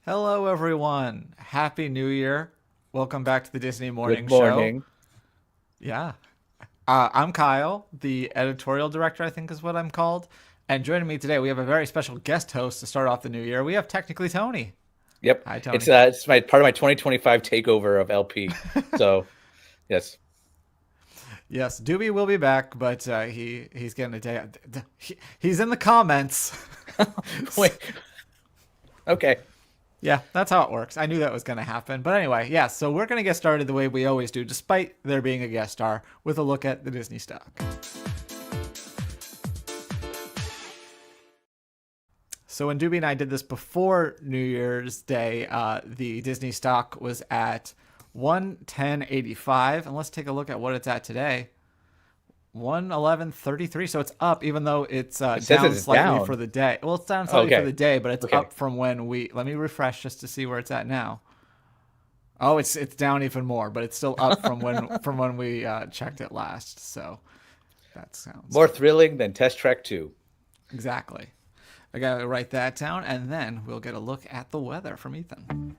Hello, everyone. Happy New Year. Welcome back to the Disney Good Morning Show. morning. Yeah. I'm Kyle, the editorial director, I think is what I'm called. And joining me today, we have a very special guest host to start off the new year. We have technically Tony. Yep, Hi, it's Tony. uh, it's my part of my 2025 takeover of LP. So yes, Yes, Doobie will be back, but he's getting a day. He's in the comments. wait, okay. Yeah, that's how it works. I knew that was going to happen. But anyway, yeah, so we're going to get started the way we always do, despite there being a guest star, with a look at the Disney stock. So when Doobie and I did this before New Year's Day, the Disney stock was at 110.85, and let's take a look at what it's at today. 111.33, so it's up, even though it's It says down it's slightly for down. the day. Well, it's down slightly for Okay, the day, but it's okay. up from when we. Let me refresh just to see where it's at now. Oh, it's down even more, but it's still up from when we checked it last. So that sounds More good. thrilling than Test Track 2. Exactly. I gotta write that down, and then we'll get a look at the weather from Ethan.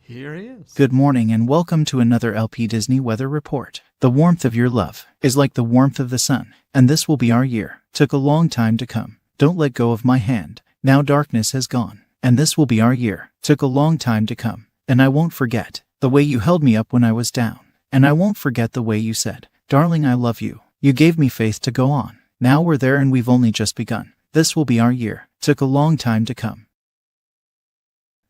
Here he is. Good morning and welcome to another LP Disney Weather Report. The warmth of your love is like the warmth of the sun, and this will be our year. Took a long time to come. Don't let go of my hand. Now darkness has gone, and this will be our year. Took a long time to come, and I won't forget the way you held me up when I was down, and I won't forget the way you said, "Darling, I love you." You gave me faith to go on. Now we're there and we've only just begun. This will be our year. Took a long time to come.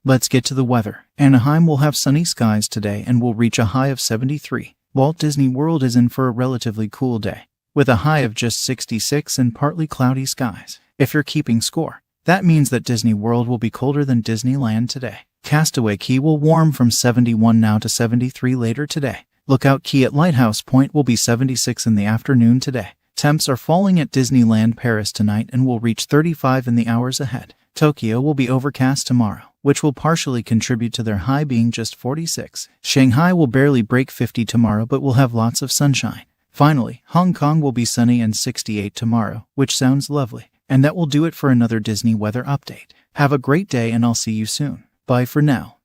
Let's get to the weather. Anaheim will have sunny skies today and will reach a high of 73. Walt Disney World is in for a relatively cool day, with a high of just 66 and partly cloudy skies. If you're keeping score, that means that Disney World will be colder than Disneyland today. Castaway Cay will warm from 71 now to 73 later today. Lookout Cay at Lighthouse Point will be 76 in the afternoon today. Temps are falling at Disneyland Paris tonight and will reach 35 in the hours ahead. Tokyo will be overcast tomorrow, which will partially contribute to their high being just 46. Shanghai will barely break 50 tomorrow but will have lots of sunshine. Finally, Hong Kong will be sunny and 68 tomorrow, which sounds lovely. And that will do it for another Disney weather update. Have a great day and I'll see you soon. Bye for now.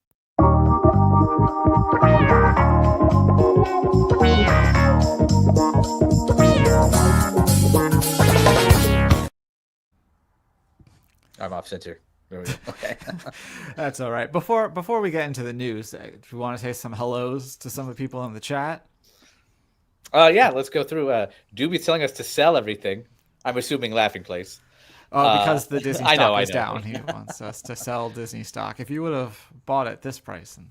I'm off center. There we go. Okay. That's all right. Before we get into the news, do you want to say some hellos to some of the people in the chat? Yeah, let's go through. Doobie's telling us to sell everything. I'm assuming Laughing Place. Because the Disney I know, stock I is know. down, he wants us to sell Disney stock. If you would have bought at this price, and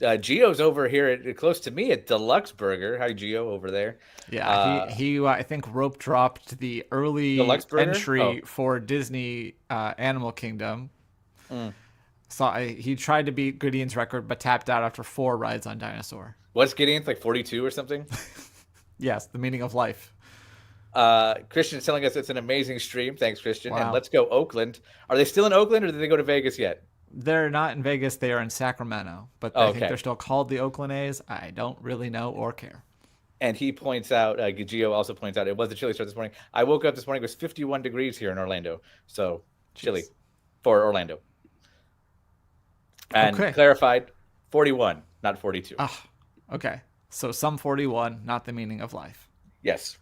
Gio's over here close to me at Deluxe Burger. Hi, Gio, over there. yeah, he I think rope dropped the early Deluxe Burger? entry Oh. for Disney Animal Kingdom. Mm. He tried to beat Gideon's record, but tapped out after 4 rides on Dinosaur. What's Gideon's like 42 or something? Yes, the meaning of life. Christian's telling us it's an amazing stream. Thanks, Christian. And Wow. let's go Oakland. Are they still in Oakland or did they go to Vegas yet? They're not in Vegas. They are in Sacramento, but Oh, I think okay. they're still called the Oakland A's. I don't really know or care. And he points out, Gio also points out, it was a chilly start this morning. I woke up this morning, it was 51 degrees here in Orlando. So chilly Jeez. for Orlando. And Okay. clarified, 41, not 42. Ah, okay. So some 41, not the meaning of life. Yes.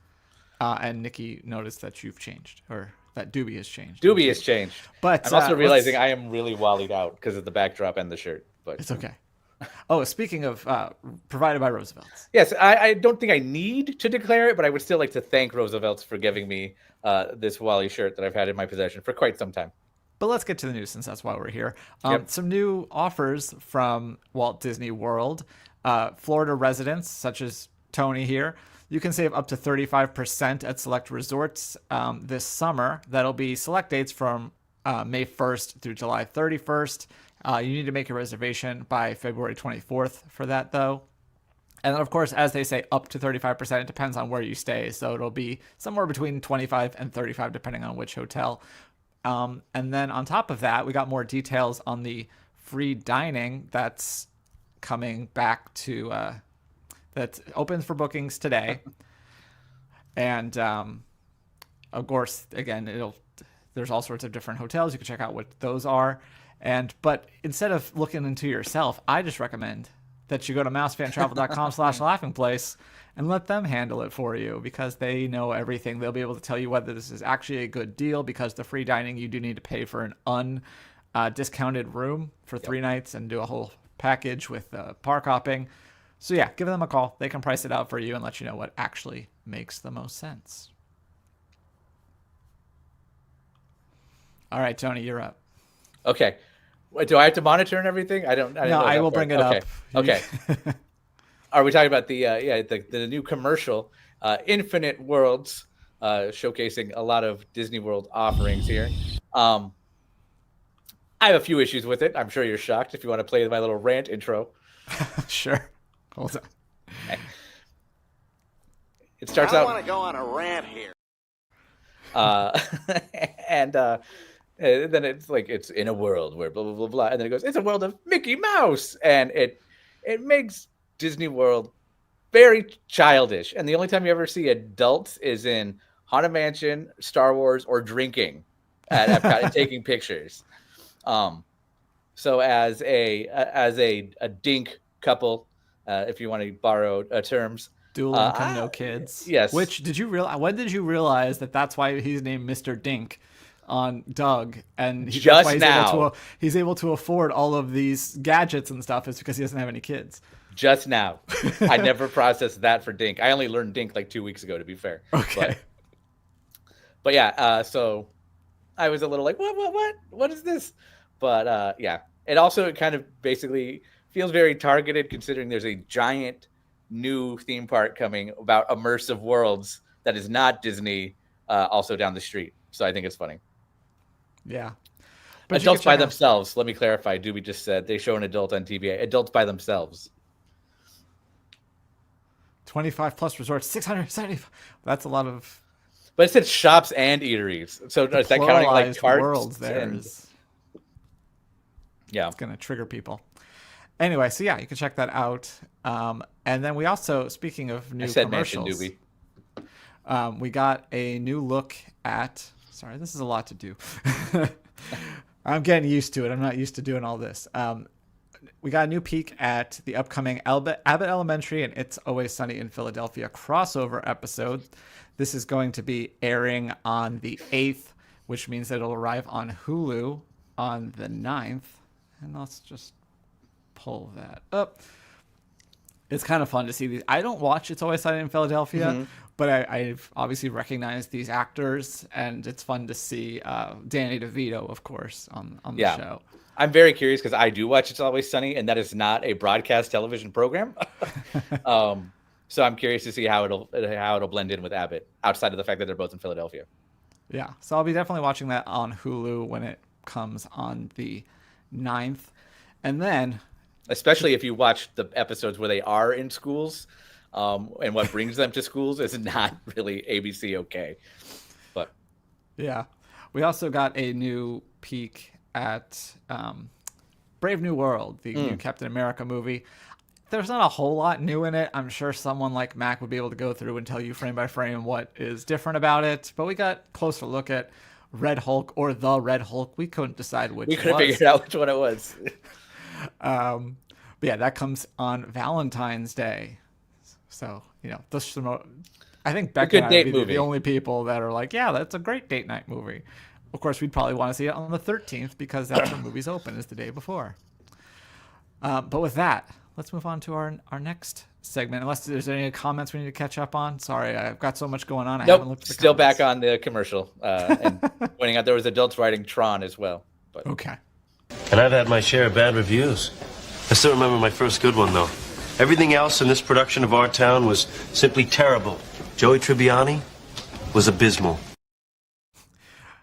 And Nikki noticed that you've changed, or that Doobie has changed. Doobie has changed. But I'm also realizing let's- I am really wallied out because of the backdrop and the shirt. But It's okay. Oh, speaking of provided by Roosevelt's. yes, I don't think I need to declare it, but I would still like to thank Roosevelt's for giving me this Wally shirt that I've had in my possession for quite some time. But let's get to the news since that's why we're here. Yep. Some new offers from Walt Disney World. Florida residents, such as Tony here, you can save up to 35% at select resorts this summer. That'll be select dates from May 1st through July 31st. You need to make a reservation by February 24th for that, though. And then, of course, as they say, up to 35%. It depends on where you stay. So it'll be somewhere between 25 and 35, depending on which hotel. And then on top of that, we got more details on the free dining that's coming back to that opens for bookings today. And of course, again, there's all sorts of different hotels. You can check out what those are. But instead of looking into yourself, I just recommend that you go to mousefantravel.com/laughingplace and let them handle it for you, because they know everything. They'll be able to tell you whether this is actually a good deal, because the free dining, you do need to pay for an undiscounted room for 3 nights and do a whole package with park hopping. So yeah, give them a call. They can price it out for you and let you know what actually makes the most sense. All right, Tony, you're up. Okay. Wait, do I have to monitor and everything? I don't know. I will bring it up. Okay. Are we talking about the new commercial, Infinite Worlds, showcasing a lot of Disney World offerings here? I have a few issues with it. I'm sure you're shocked if you want to play my little rant intro. Sure. Hold on. Okay. It starts out. I want to go on a rant here. And then it's like, it's in a world where blah, blah, blah, blah. And then it goes, it's a world of Mickey Mouse. And it makes Disney World very childish. And the only time you ever see adults is in Haunted Mansion, Star Wars, or drinking at Epcot and taking pictures. So as a dink couple, if you want to borrow terms, dual income, no kids. Yes. Which when did you realize that that's why he's named Mr. Dink on Doug, and he's able to afford all of these gadgets and stuff, is because he doesn't have any kids. Just now. I never processed that for Dink. I only learned Dink like 2 weeks ago, to be fair. Okay. But yeah, so I was a little like, what is this? But yeah, it also kind of basically feels very targeted, considering there's a giant new theme park coming about immersive worlds that is not Disney, also down the street. So I think it's funny. Yeah. But adults by themselves. Let me clarify. Doobie just said they show an adult on TVA. Adults by themselves. 25 plus resorts, 675. That's a lot of. But it said shops and eateries. So is that counting like carts? Worlds there yeah, it's gonna trigger people. Anyway, so yeah, you can check that out. And then we also, speaking of new commercials, we got a new look at. Sorry, this is a lot to do. I'm getting used to it. I'm not used to doing all this. We got a new peek at the upcoming Abbott Elementary and It's Always Sunny in Philadelphia crossover episode. This is going to be airing on the 8th, which means that it'll arrive on Hulu on the 9th. And let's just pull that up. It's kind of fun to see these. I don't watch It's Always Sunny in Philadelphia, but I've obviously recognized these actors, and it's fun to see Danny DeVito, of course, on the show. I'm very curious because I do watch It's Always Sunny, and that is not a broadcast television program. So I'm curious to see how it'll blend in with Abbott, outside of the fact that they're both in Philadelphia. Yeah, so I'll be definitely watching that on Hulu when it comes on the 9th. And then, especially if you watch the episodes where they are in schools, and what brings them to schools is not really ABC okay. But yeah, we also got a new peek at Brave New World, the new Captain America movie. There's not a whole lot new in it. I'm sure someone like Mac would be able to go through and tell you frame by frame what is different about it. But we got a closer look at Red Hulk, or the Red Hulk. We couldn't decide which. We couldn't figure out which one it was. But yeah, that comes on Valentine's Day. So, I think Becca and I would be the only people that are like, yeah, that's a great date night movie. Of course, we'd probably want to see it on the 13th because that's when movies open, is the day before. But with that, let's move on to our next segment. Unless there's any comments we need to catch up on. Sorry, I've got so much going on. I haven't looked at the still comments. Back on the commercial. And pointing out there was adults writing Tron as well. But. Okay. And I've had my share of bad reviews. I still remember my first good one, though. Everything else in this production of Our Town was simply terrible. Joey Tribbiani was abysmal.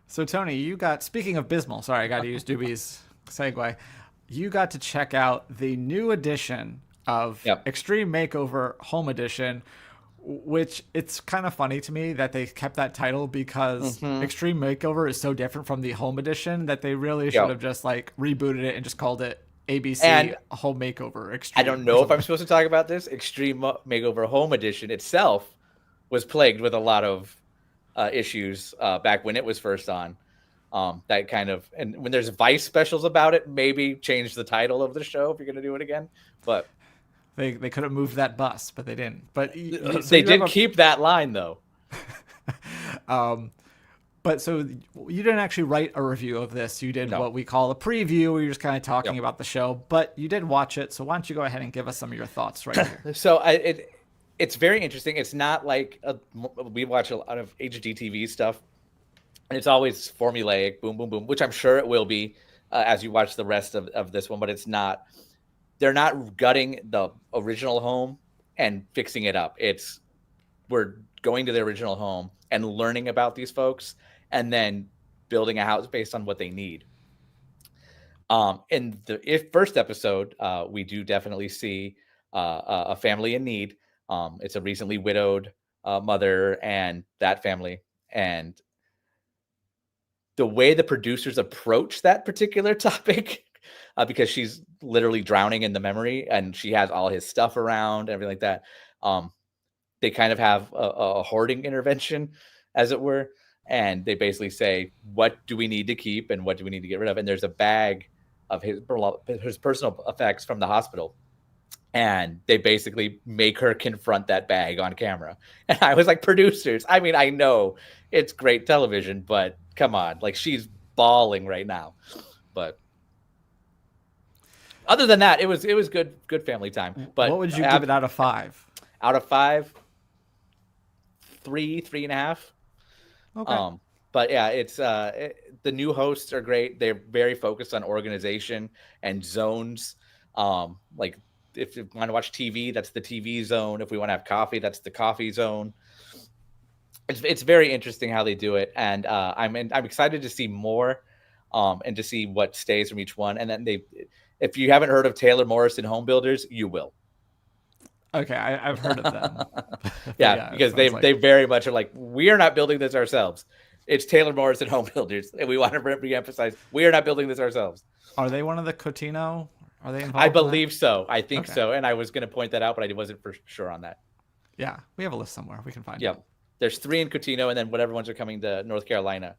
So, Tony, you got, speaking of abysmal, sorry, I got to use Doobie's segue. You got to check out the new edition of Extreme Makeover Home Edition, which it's kind of funny to me that they kept that title because Extreme Makeover is so different from the Home Edition that they really should have just like rebooted it and just called it ABC and Home Makeover Extreme. I don't know if I'm supposed to talk about this. Extreme Makeover Home Edition itself was plagued with a lot of issues back when it was first on. That kind of, and when there's Vice specials about it, maybe change the title of the show if you're going to do it again. But They could have moved that bus, but they didn't. But they did keep that line though. But so you didn't actually write a review of this. You did what we call a preview, where you're just kind of talking about the show. But you did watch it, so why don't you go ahead and give us some of your thoughts right here? So it's very interesting. It's not like we watch a lot of HGTV stuff, and it's always formulaic, boom, boom, boom, which I'm sure it will be as you watch the rest of this one. But it's not. They're not gutting the original home and fixing it up. We're going to the original home and learning about these folks, and then building a house based on what they need. In the first episode, we do definitely see a family in need. It's a recently widowed mother and that family. And the way the producers approach that particular topic, because she's literally drowning in the memory and she has all his stuff around and everything like that. They kind of have a hoarding intervention, as it were. And they basically say, what do we need to keep and what do we need to get rid of? And there's a bag of his personal effects from the hospital. And they basically make her confront that bag on camera. And I was like, producers, I mean, I know it's great television, but come on, like she's bawling right now. But other than that, it was good family time. But what would you give it out of 5? Out of 5, 3.5. Okay. But yeah, it's the new hosts are great. They're very focused on organization and zones. Like if you want to watch TV, that's the TV zone. If we want to have coffee, that's the coffee zone. It's very interesting how they do it, and I'm excited to see more, and to see what stays from each one. And then if you haven't heard of Taylor Morrison Home Builders, you will. Okay, I've heard of them. yeah, because they very much are like, we are not building this ourselves. It's Taylor Morrison Home Builders, and we want to re-emphasize we are not building this ourselves. Are they one of the Cotino? Are they involved? I believe so. I think so, and I was going to point that out, but I wasn't for sure on that. Yeah, we have a list somewhere. We can find it. Yeah, there's 3 in Cotino, and then whatever ones are coming to North Carolina.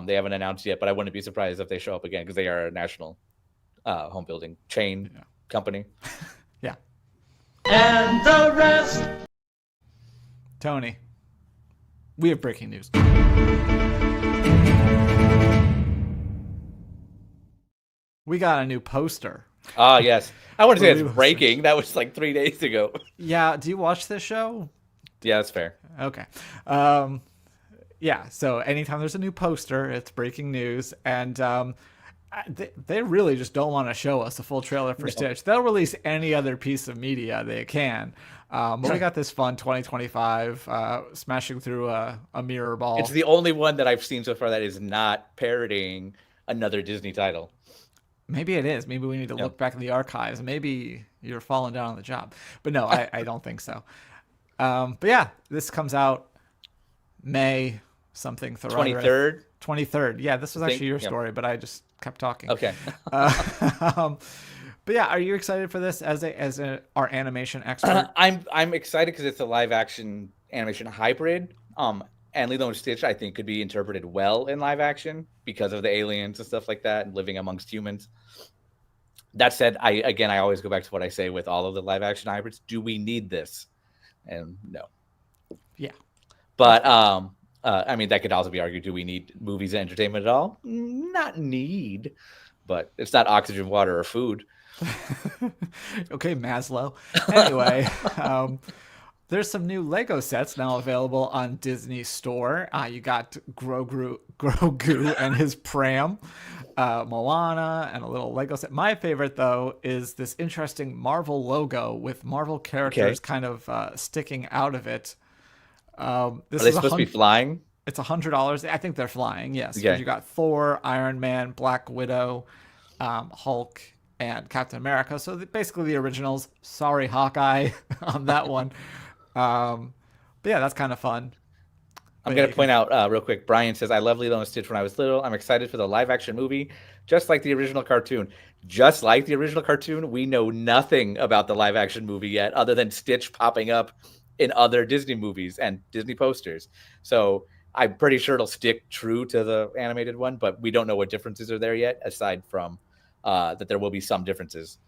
They haven't announced yet, but I wouldn't be surprised if they show up again because they are a national home building chain company. Yeah. And the rest. Tony, we have breaking news. We got a new poster. Ah, yes. I want to say it's breaking. That was like 3 days ago. Yeah. Do you watch this show? Yeah, that's fair. Okay. Yeah. So anytime there's a new poster, it's breaking news. And they really just don't want to show us a full trailer for Stitch. They'll release any other piece of media they can. But we got this fun 2025 smashing through a mirror ball. It's the only one that I've seen so far that is not parodying another Disney title. Maybe it is. Maybe we need to look back in the archives. Maybe you're falling down on the job. But no, I don't think so. But yeah, this comes out May something. 23rd? 23rd. Yeah, this was actually your story, but I just kept talking. Okay. But yeah, are you excited for this as our animation expert? I'm excited because it's a live action animation hybrid. And Lilo and Stitch, I think, could be interpreted well in live action because of the aliens and stuff like that and living amongst humans. That said, I always go back to what I say with all of the live action hybrids. Do we need this? And no. Yeah. But I mean, that could also be argued. Do we need movies and entertainment at all? Not need, but it's not oxygen, water, or food. Okay, Maslow. Anyway, there's some new Lego sets now available on Disney Store. You got Grogu and his pram, Moana, and a little Lego set. My favorite, though, is this interesting Marvel logo with Marvel characters kind of sticking out of it. Are they supposed to be flying? It's $100. I think they're flying, yes. Okay. You got Thor, Iron Man, Black Widow, Hulk, and Captain America. So basically the originals. Sorry, Hawkeye on that one. But yeah, that's kind of fun. I'm going to point out real quick. Brian says, I love Lilo and Stitch when I was little. I'm excited for the live action movie, just like the original cartoon. Just like the original cartoon, we know nothing about the live action movie yet, other than Stitch popping up in other Disney movies and Disney posters. So I'm pretty sure it'll stick true to the animated one, but we don't know what differences are there yet, aside from that there will be some differences.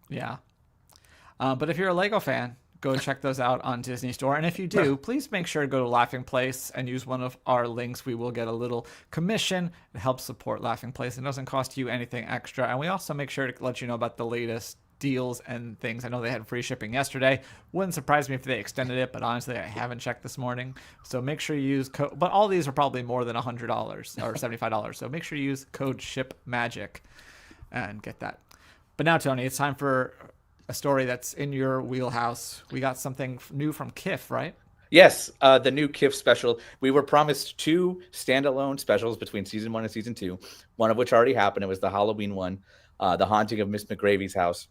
Yeah. But if you're a Lego fan, go check those out on Disney Store. And if you do, please make sure to go to Laughing Place and use one of our links. We will get a little commission. It helps support Laughing Place. It doesn't cost you anything extra. And we also make sure to let you know about the latest deals and things. I know they had free shipping yesterday. Wouldn't surprise me if they extended it, but honestly, I haven't checked this morning. So make sure you use code. But all these are probably more than $100 or $75. So make sure you use code SHIPMAGIC and get that. But now, Tony, it's time for a story that's in your wheelhouse. We got something new from Kif, right? Yes, the new Kif special. We were promised 2 standalone specials between season 1 and season 2, one of which already happened. It was the Halloween one, The Haunting of Miss McGravy's House.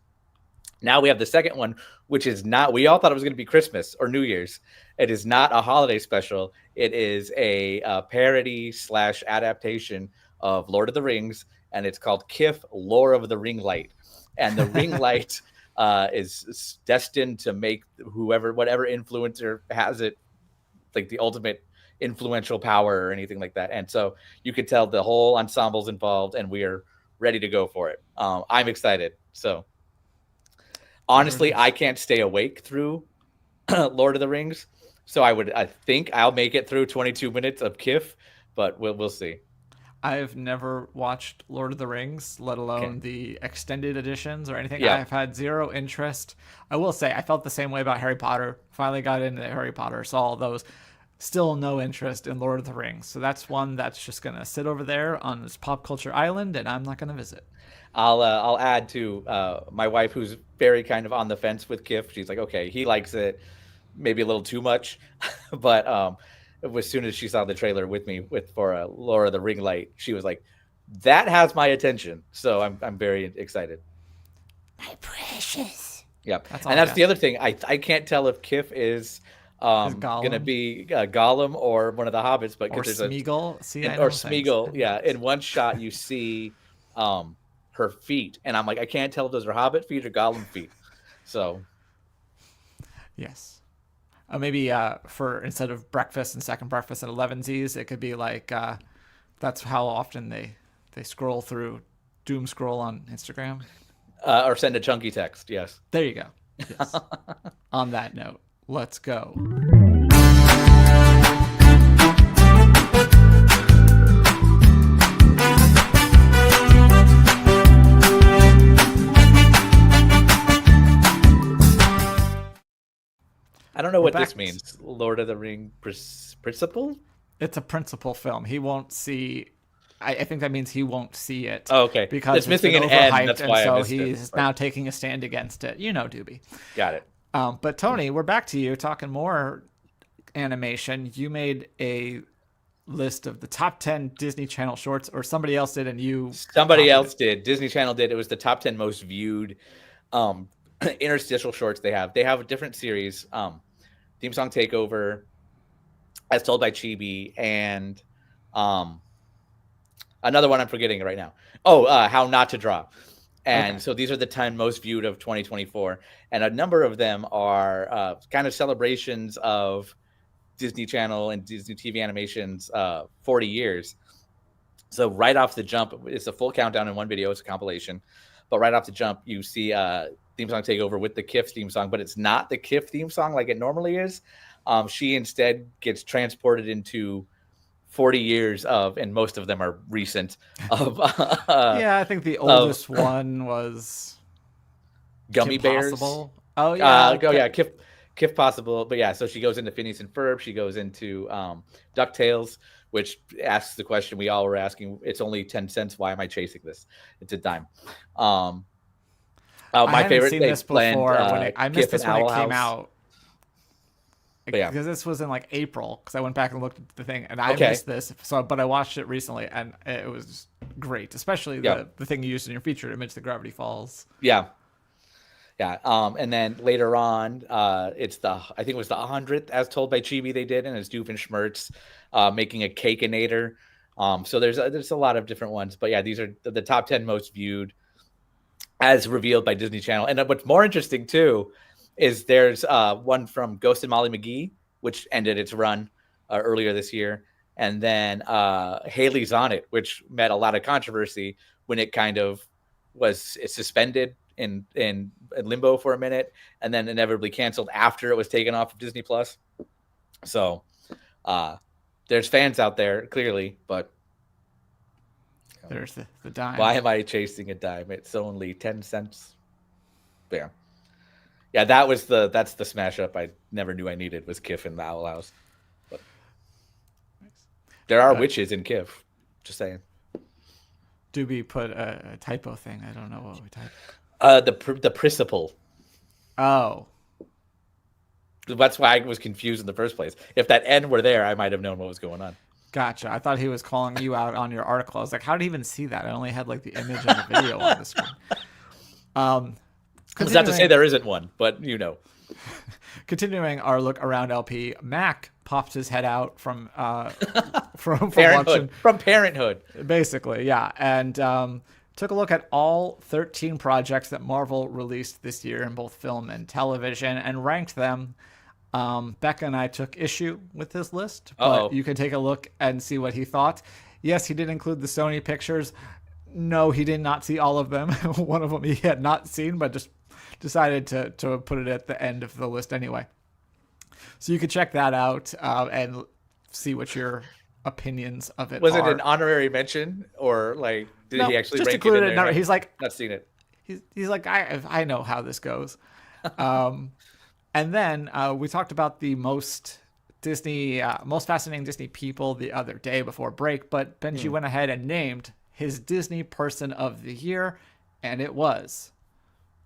Now we have the second one, which is not, we all thought it was going to be Christmas or New Year's. It is not a holiday special. It is a parody / adaptation of Lord of the Rings, and it's called Kif Lore of the Ring Light. And the ring light is destined to make whatever influencer has it, like the ultimate influential power or anything like that. And so you can tell the whole ensemble's involved, and we are ready to go for it. I'm excited. So honestly, I can't stay awake through Lord of the Rings. So I think I'll make it through 22 minutes of Kif, but we'll see. I've never watched Lord of the Rings, let alone the extended editions or anything. Yeah. I've had zero interest. I will say I felt the same way about Harry Potter. Finally got into Harry Potter, saw all those. Still no interest in Lord of the Rings. So that's one that's just going to sit over there on this pop culture island, and I'm not going to visit. I'll add to my wife, who's very kind of on the fence with Kif. She's like, okay, he likes it, maybe a little too much, but as soon as she saw the trailer with me for Lord of the Ring Light, she was like, that has my attention. So I'm very excited. My precious. Yep. That's the other thing. I can't tell if Kif is going to be Gollum or one of the hobbits, but or there's Smeagol. or Smeagol. Yeah. In one shot, you see her feet, and I'm like, I can't tell if those are hobbit feet or Gollum feet. So yes. Maybe for instead of breakfast and second breakfast at 11Z's, it could be like that's how often they scroll through doom scroll on Instagram. Or send a chunky text. Yes. There you go. Yes. On that note, let's go. I don't know what this means. Lord of the Ring principle? It's a principal film. He won't see. I think that means he won't see it. Oh, okay. Because it's missing an N. That's why so I missed he's now taking a stand against it. You know, Doobie. Got it. But Tony, we're back to you talking more animation. You made a list of the top 10 Disney Channel shorts, or somebody else did, and somebody else did. Disney Channel did. It was the top 10 most viewed interstitial shorts they have. They have a different series. Theme Song Takeover, As Told by Chibi, and another one I'm forgetting right now. How Not to Draw. And so these are the 10 most viewed of 2024. And a number of them are kind of celebrations of Disney Channel and Disney TV Animation's 40 years. So right off the jump, it's a full countdown in one video. It's a compilation. But right off the jump, you see Theme Song Takeover with the Kif theme song, but it's not the Kif theme song like it normally is. She instead gets transported into 40 years of, and most of them are recent, of yeah, I think the oldest one was Gummy Kim Bears. Possible. Oh yeah. Kif Possible. But yeah, so she goes into Phineas and Ferb. She goes into DuckTales, which asks the question we all were asking. It's only 10 cents. Why am I chasing this? It's a dime. My favorite thing. This before I missed this when it came out. Because this was in like April, because I went back and looked at the thing, and I missed this. But I watched it recently, and it was great, especially the thing you used in your featured image, the Gravity Falls. Yeah. And then later on, I think it was the 100th, As Told by Chibi they did, and it's Doofenshmirtz making a Cakeinator. So there's a lot of different ones, but yeah, these are the top 10 most viewed as revealed by Disney Channel. And what's more interesting too is there's one from Ghost and Molly McGee, which ended its run earlier this year. And then Haley's on it, which met a lot of controversy when it kind of was suspended in limbo for a minute, and then inevitably canceled after it was taken off of Disney Plus. So there's fans out there clearly, but there's the dime. Why am I chasing a dime? It's only 10 cents. Yeah, that's the smash up I never knew I needed, was Kif and the Owl House. But there are witches in Kif. Just saying. Doobie put a typo thing. I don't know what we typed. The principal. Oh. That's why I was confused in the first place. If that N were there, I might have known what was going on. Gotcha. I thought he was calling you out on your article. I was like, how did he even see that? I only had like the image and the video on the screen. It's not to say there isn't one, but you know. Continuing our look around LP, Mac popped his head out from Parenthood. From Parenthood. Basically, yeah. And took a look at all 13 projects that Marvel released this year in both film and television and ranked them. Becca and I took issue with this list, but you can take a look and see what he thought. Yes, he did include the Sony pictures. No, he did not see all of them. One of them he had not seen, but just decided to put it at the end of the list anyway. So you could check that out and see what your opinions of it was are. It an honorary mention, or like did he actually just rank it in there? No, he's like, not seen it. He's like, I know how this goes. And then we talked about the most fascinating Disney people the other day before break, but Benji went ahead and named his Disney Person of the Year, and it was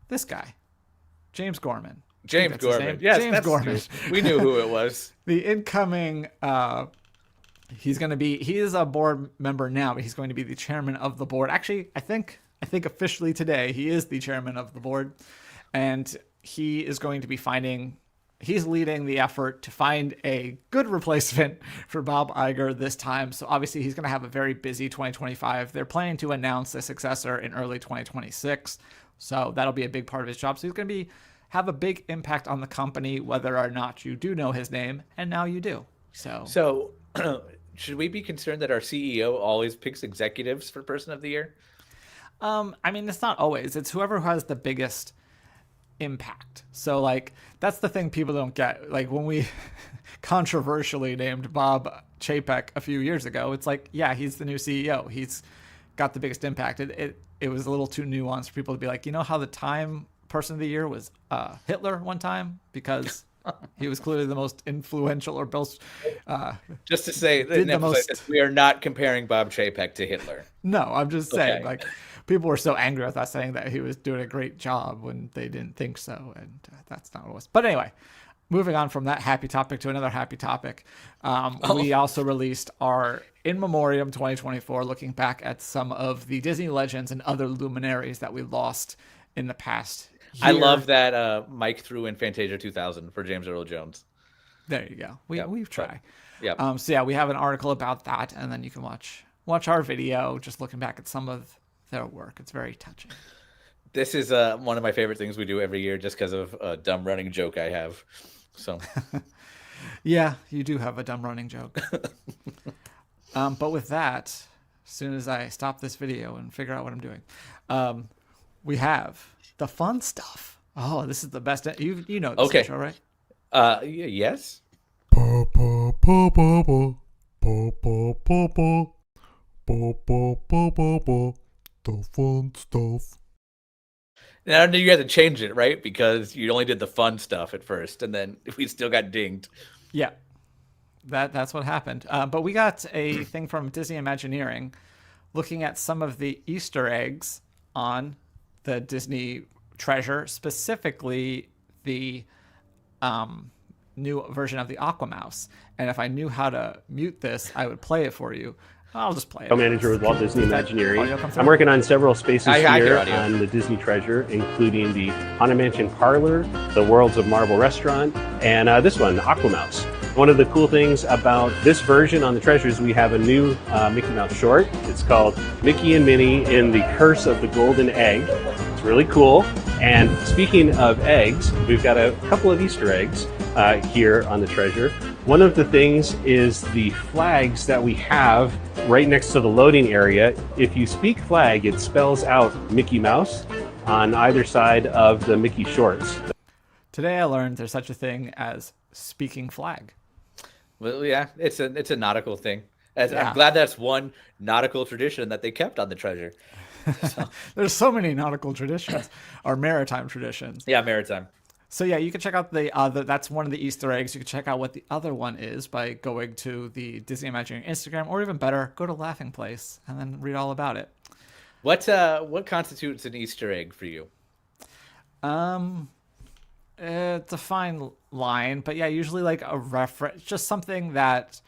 this guy, James Gorman. James Gorman. Yes, James Gorman. We knew who it was. The incoming, he is a board member now, but he's going to be the chairman of the board. Actually, I think officially today he is the chairman of the board, and he is going to be he's leading the effort to find a good replacement for Bob Iger this time. So obviously he's going to have a very busy 2025. They're planning to announce a successor in early 2026. So that'll be a big part of his job. So he's going to have a big impact on the company, whether or not you do know his name. And now you do. So should we be concerned that our CEO always picks executives for Person of the Year? I mean, it's not always. It's whoever has the biggest impact. So like that's the thing people don't get. Like when we controversially named Bob Chapek a few years ago, it's like, yeah, he's the new CEO. He's got the biggest impact. It was a little too nuanced for people to be like, you know how the Time Person of the Year was Hitler one time because he was clearly the most influential or most just to say we are not comparing Bob Chapek to Hitler. No, I'm just saying like people were so angry with us saying that he was doing a great job when they didn't think so, and that's not what it was. But anyway, moving on from that happy topic to another happy topic, we also released our In Memoriam 2024, looking back at some of the Disney legends and other luminaries that we lost in the past year. I love that Mike threw in Fantasia 2000 for James Earl Jones. There you go. We've tried. Yeah. So yeah, we have an article about that, and then you can watch our video, just looking back at some of their work. It's very touching. This is one of my favorite things we do every year, just because of a dumb running joke I have. So, yeah, you do have a dumb running joke. But with that, as soon as I stop this video and figure out what I'm doing, we have the fun stuff. Oh, this is the best. You know this intro, right? Yes. The fun stuff. Now I knew you had to change it, right? Because you only did the fun stuff at first, and then we still got dinged. Yeah, that's what happened. But we got a thing from Disney Imagineering, looking at some of the Easter eggs on the Disney treasure, specifically the new version of the Aquamouse. And if I knew how to mute this, I would play it for you. I'll just play it. Co-manager with Walt Disney Imagineering. I'm working on several spaces here on the Disney Treasure, including the Haunted Mansion Parlor, the Worlds of Marvel Restaurant, and this one, Aquamouse. One of the cool things about this version on the Treasure is we have a new Mickey Mouse short. It's called Mickey and Minnie in the Curse of the Golden Egg. It's really cool. And speaking of eggs, we've got a couple of Easter eggs here on the Treasure. One of the things is the flags that we have right next to the loading area. If you speak flag, it spells out Mickey Mouse on either side of the Mickey shorts. Today I learned there's such a thing as speaking flag. Well, yeah, it's a nautical thing. Yeah. I'm glad that's one nautical tradition that they kept on the treasure. So. There's so many nautical traditions, or maritime traditions. Yeah, maritime. So yeah, you can check out the other. That's one of the Easter eggs. You can check out what the other one is by going to the Disney Imagineering Instagram, or even better, go to Laughing Place and then read all about it. What constitutes an Easter egg for you? It's a fine line, but yeah, usually like a reference, just something that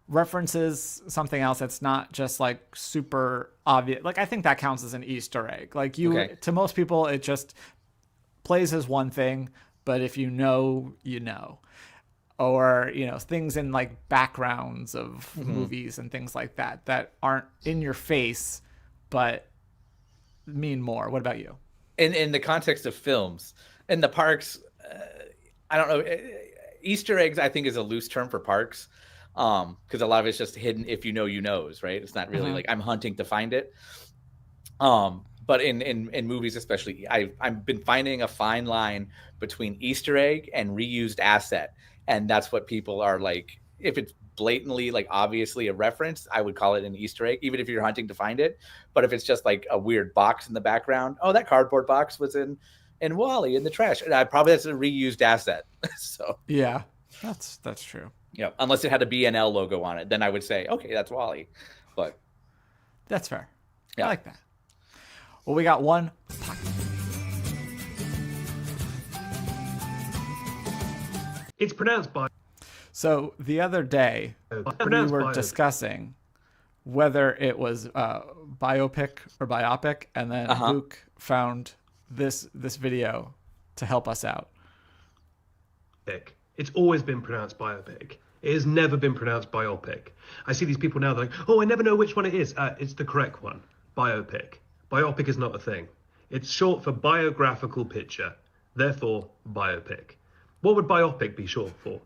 references something else that's not just like super obvious. Like I think that counts as an Easter egg. Like to most people, it just plays as one thing, but if you know, you know. Or, things in like backgrounds of movies and things like that aren't in your face, but mean more. What about you? In the context of films, in the parks, I don't know. Easter eggs, I think, is a loose term for parks, because a lot of it's just hidden. If you know, you knows, right? It's not really like I'm hunting to find it. But in movies, especially, I've been finding a fine line between Easter egg and reused asset, and that's what people are like. If it's blatantly, like obviously a reference, I would call it an Easter egg, even if you're hunting to find it. But if it's just like a weird box in the background, oh, that cardboard box was in Wall-E in the trash, and that's a reused asset. So yeah, that's true. Yeah, unless it had a BNL logo on it, then I would say, okay, that's Wall-E. But that's fair. Yeah. I like that. Well, we got one. It's pronounced by. So the other day, we were discussing whether it was biopic or biopic, and then Luke found this video to help us out. It's always been pronounced biopic. It has never been pronounced biopic. I see these people now, they're like, oh, I never know which one it is. It's the correct one. Biopic. Biopic is not a thing. It's short for biographical picture. Therefore, biopic. What would biopic be short for?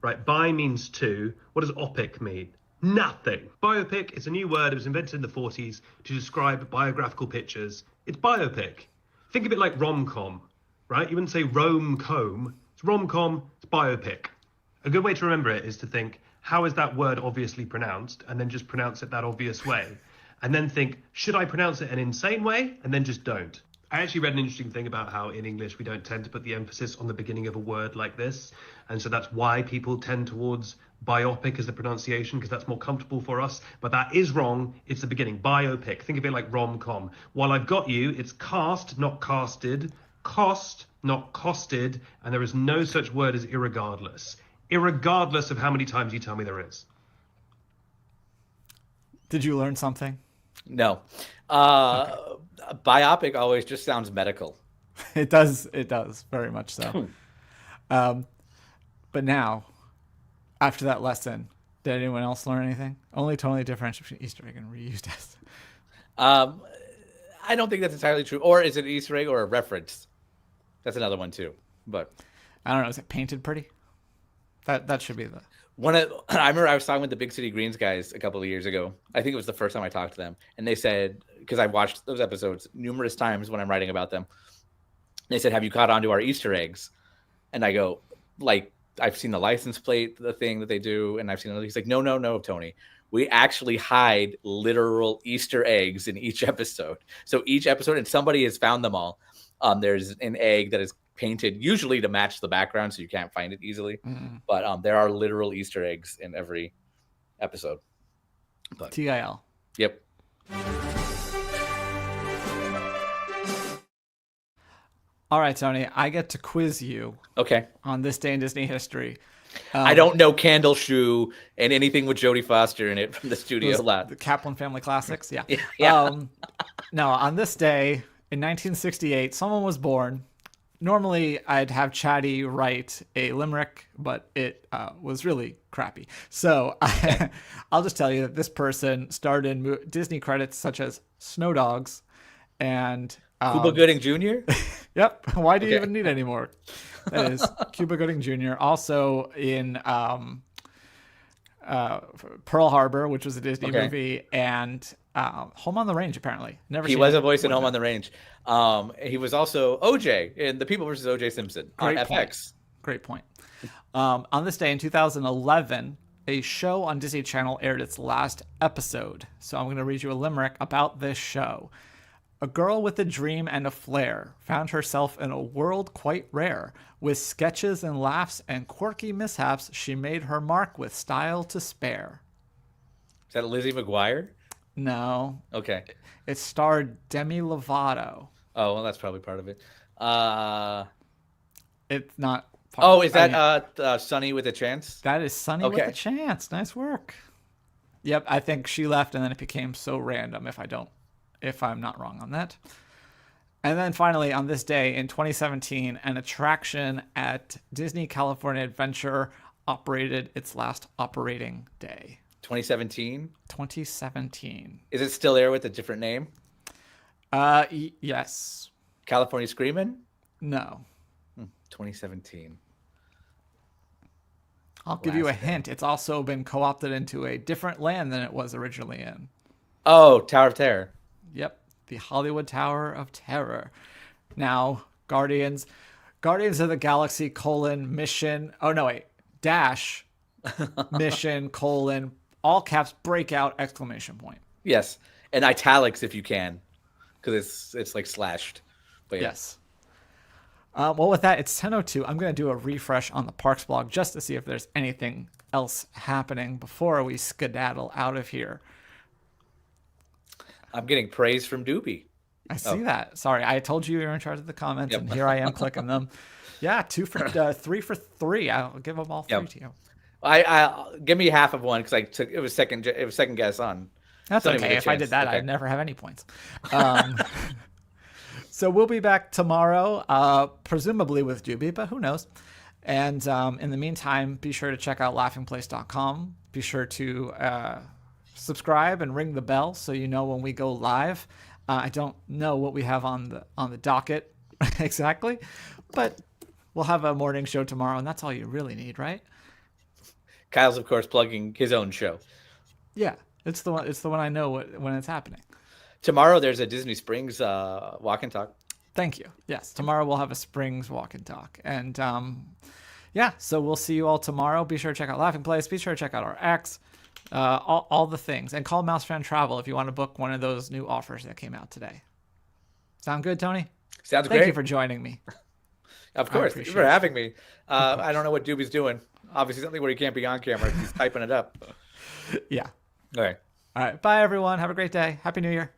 Right, bi means two. What does opic mean? Nothing. Biopic is a new word. It was invented in the 40s to describe biographical pictures. It's biopic. Think of it like rom-com, right? You wouldn't say rom-com. It's rom-com, it's biopic. A good way to remember it is to think, how is that word obviously pronounced? And then just pronounce it that obvious way. And then think, should I pronounce it an insane way? And then just don't. I actually read an interesting thing about how in English we don't tend to put the emphasis on the beginning of a word like this. And so that's why people tend towards biopic as the pronunciation, because that's more comfortable for us. But that is wrong. It's the beginning. Biopic. Think of it like rom-com. While I've got you, it's cast, not casted. Cost, not costed. And there is no such word as irregardless. Irregardless of how many times you tell me there is. Did you learn something? No. Biopic always just sounds medical. It does very much so. But now, after that lesson, did anyone else learn anything? Only totally differentiate between Easter egg and reused asset. I don't think that's entirely true. Or is it an Easter egg or a reference? That's another one too. But I don't know. Is it painted pretty? That should be the one. I remember I was talking with the Big City Greens guys a couple of years ago. I think it was the first time I talked to them, and they said, because I watched those episodes numerous times when I'm writing about them, they said, "Have you caught on to our Easter eggs?" And I go, like, I've seen the license plate, the thing that they do, and I've seen another. He's like, no, Tony. We actually hide literal Easter eggs in each episode. So each episode, and somebody has found them all. There's an egg that is painted usually to match the background, so you can't find it easily. But there are literal Easter eggs in every episode. But, TIL. Yep. All right, Tony, I get to quiz you. Okay. On this day in Disney history. I don't know Candle Shoe and anything with Jodie Foster in it from the studio lot. The Kaplan Family Classics, yeah. Yeah. No, on this day in 1968, someone was born. Normally, I'd have Chatty write a limerick, but it was really crappy. So I'll just tell you that this person starred in Disney credits such as Snow Dogs and... Cuba Gooding Jr.? Yep. Why do you even need any more? That is Cuba Gooding Jr. Also in Pearl Harbor, which was a Disney movie, and Home on the Range. Apparently, he was a voice in Home on the Range. He was also OJ in The People vs. OJ Simpson on FX. Great point. On this day in 2011, a show on Disney Channel aired its last episode. So I'm going to read you a limerick about this show. A girl with a dream and a flair found herself in a world quite rare. With sketches and laughs and quirky mishaps, she made her mark with style to spare. Is that Lizzie McGuire? No. Okay. It starred Demi Lovato. Oh, well, that's probably part of it. It's not. Is that Sunny with a Chance? That is Sunny with a Chance. Nice work. Yep, I think she left, and then it became so random. If I'm not wrong on that. And then finally, on this day in 2017, an attraction at Disney California Adventure operated its last operating day. 2017? 2017. Is it still there with a different name? Yes. California Screamin'? No. 2017. I'll give you a hint. It's also been co-opted into a different land than it was originally in. Oh, Tower of Terror. Yep, the Hollywood Tower of Terror. Now, Guardians of the Galaxy : mission. Oh no, wait. Dash mission : all caps breakout exclamation point. Yes, and italics if you can, because it's like slashed. But yes. Well, with that, it's 10:02. I'm going to do a refresh on the Parks blog just to see if there's anything else happening before we skedaddle out of here. I'm getting praise from Doobie. I see that. Sorry, I told you were in charge of the comments, and here I am clicking them. Yeah, 3 for 3. I'll give them all 3 to you. I give me half of one because it was second guess on. That's okay. If I did that, I'd never have any points. So we'll be back tomorrow, presumably with Doobie, but who knows? And in the meantime, be sure to check out laughingplace.com. Be sure to subscribe and ring the bell so you know when we go live. I don't know what we have on the docket exactly, but we'll have a morning show tomorrow, and that's all you really need, right? Kyle's, of course, plugging his own show. Yeah, it's the one I know when it's happening. Tomorrow there's a Disney Springs walk and talk. Thank you. Yes, tomorrow we'll have a Springs walk and talk, and so we'll see you all tomorrow. Be sure to check out Laughing Place. Be sure to check out our X. All the things, and call Mouse Fan Travel if you want to book one of those new offers that came out today. Sound good, Tony? Sounds great. Thank you for joining me. Of course, thank you for having me. I don't know what Doobie's doing. Obviously, something where he can't be on camera. He's typing it up. Yeah. All right. Bye, everyone. Have a great day. Happy New Year.